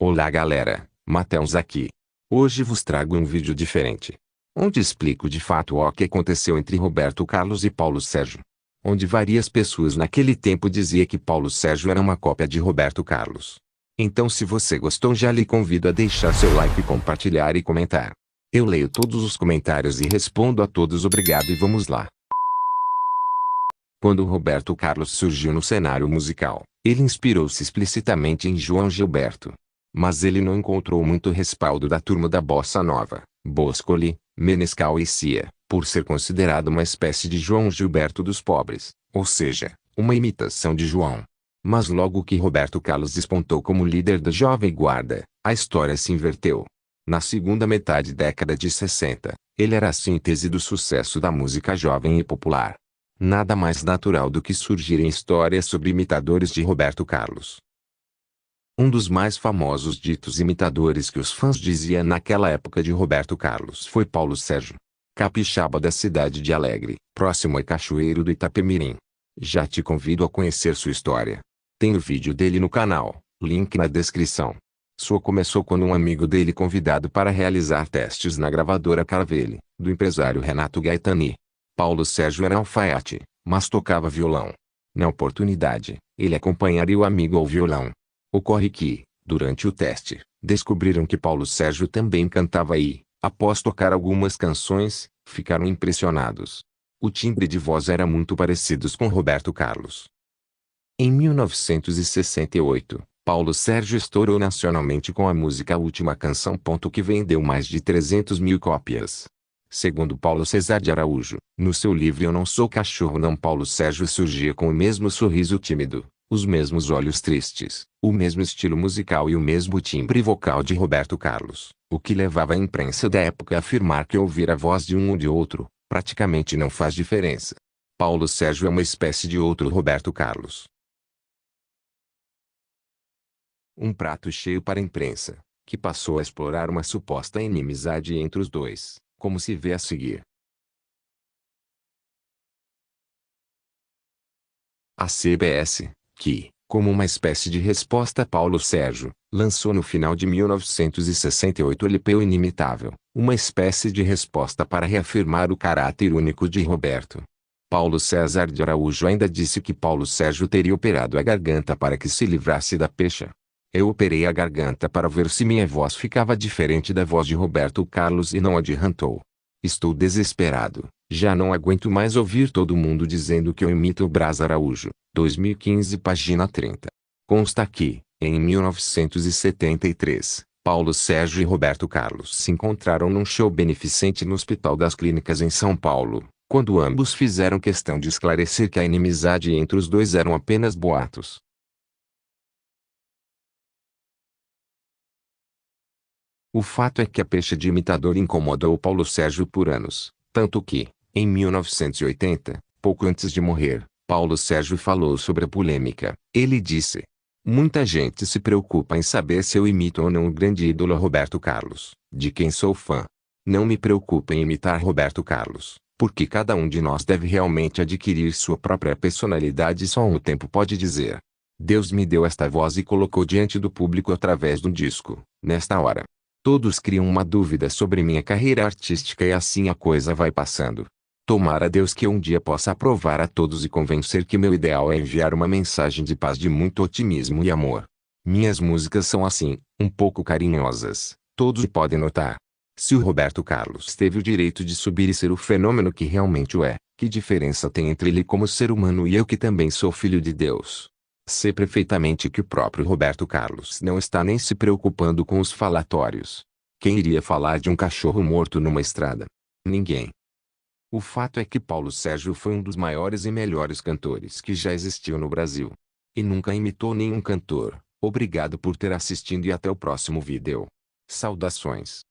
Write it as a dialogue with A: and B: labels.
A: Olá galera, Matheus aqui. Hoje vos trago um vídeo diferente, onde explico de fato o que aconteceu entre Roberto Carlos e Paulo Sérgio. Onde várias pessoas naquele tempo diziam que Paulo Sérgio era uma cópia de Roberto Carlos. Então se você gostou já lhe convido a deixar seu like, compartilhar e comentar. Eu leio todos os comentários e respondo a todos. Obrigado e vamos lá. Quando Roberto Carlos surgiu no cenário musical, ele inspirou-se explicitamente em João Gilberto. Mas ele não encontrou muito respaldo da turma da Bossa Nova, Boscoli, Menescal e Cia, por ser considerado uma espécie de João Gilberto dos pobres, ou seja, uma imitação de João. Mas logo que Roberto Carlos despontou como líder da Jovem Guarda, a história se inverteu. Na segunda metade da década de 60, ele era a síntese do sucesso da música jovem e popular. Nada mais natural do que surgirem histórias sobre imitadores de Roberto Carlos. Um dos mais famosos ditos imitadores que os fãs diziam naquela época de Roberto Carlos foi Paulo Sérgio, capixaba da cidade de Alegre, próximo a Cachoeiro do Itapemirim. Já te convido a conhecer sua história. Tem o vídeo dele no canal, link na descrição. Sua começou quando um amigo dele convidado para realizar testes na gravadora Caravelle, do empresário Renato Gaetani. Paulo Sérgio era alfaiate, mas tocava violão. Na oportunidade, ele acompanharia o amigo ao violão. Ocorre que, durante o teste, descobriram que Paulo Sérgio também cantava e, após tocar algumas canções, ficaram impressionados. O timbre de voz era muito parecido com Roberto Carlos. Em 1968, Paulo Sérgio estourou nacionalmente com a música Última Canção. Que vendeu mais de 300.000 cópias. Segundo Paulo César de Araújo, no seu livro Eu Não Sou Cachorro Não, Paulo Sérgio surgia com o mesmo sorriso tímido, os mesmos olhos tristes, o mesmo estilo musical e o mesmo timbre vocal de Roberto Carlos, o que levava a imprensa da época a afirmar que ouvir a voz de um ou de outro, praticamente não faz diferença. Paulo Sérgio é uma espécie de outro Roberto Carlos. Um prato cheio para a imprensa, que passou a explorar uma suposta inimizade entre os dois, como se vê a seguir. A CBS, que, como uma espécie de resposta a Paulo Sérgio, lançou no final de 1968 o LP O Inimitável, uma espécie de resposta para reafirmar o caráter único de Roberto. Paulo César de Araújo ainda disse que Paulo Sérgio teria operado a garganta para que se livrasse da pecha. Eu operei a garganta para ver se minha voz ficava diferente da voz de Roberto Carlos e não adiantou. Estou desesperado, já não aguento mais ouvir todo mundo dizendo que eu imito o Brás Araújo. 2015, página 30. Consta que, em 1973, Paulo Sérgio e Roberto Carlos se encontraram num show beneficente no Hospital das Clínicas em São Paulo, quando ambos fizeram questão de esclarecer que a inimizade entre os dois eram apenas boatos. O fato é que a pecha de imitador incomodou Paulo Sérgio por anos, tanto que, em 1980, pouco antes de morrer, Paulo Sérgio falou sobre a polêmica. Ele disse: "Muita gente se preocupa em saber se eu imito ou não o grande ídolo Roberto Carlos, de quem sou fã. Não me preocupo em imitar Roberto Carlos, porque cada um de nós deve realmente adquirir sua própria personalidade e só o tempo pode dizer. Deus me deu esta voz e colocou diante do público através do disco, nesta hora. Todos criam uma dúvida sobre minha carreira artística e assim a coisa vai passando. Tomara Deus que um dia possa aprovar a todos e convencer que meu ideal é enviar uma mensagem de paz, de muito otimismo e amor. Minhas músicas são assim, um pouco carinhosas, todos podem notar. Se o Roberto Carlos teve o direito de subir e ser o fenômeno que realmente o é, que diferença tem entre ele como ser humano e eu que também sou filho de Deus? Sei perfeitamente que o próprio Roberto Carlos não está nem se preocupando com os falatórios. Quem iria falar de um cachorro morto numa estrada? Ninguém. O fato é que Paulo Sérgio foi um dos maiores e melhores cantores que já existiu no Brasil. E nunca imitou nenhum cantor. Obrigado por ter assistido e até o próximo vídeo. Saudações.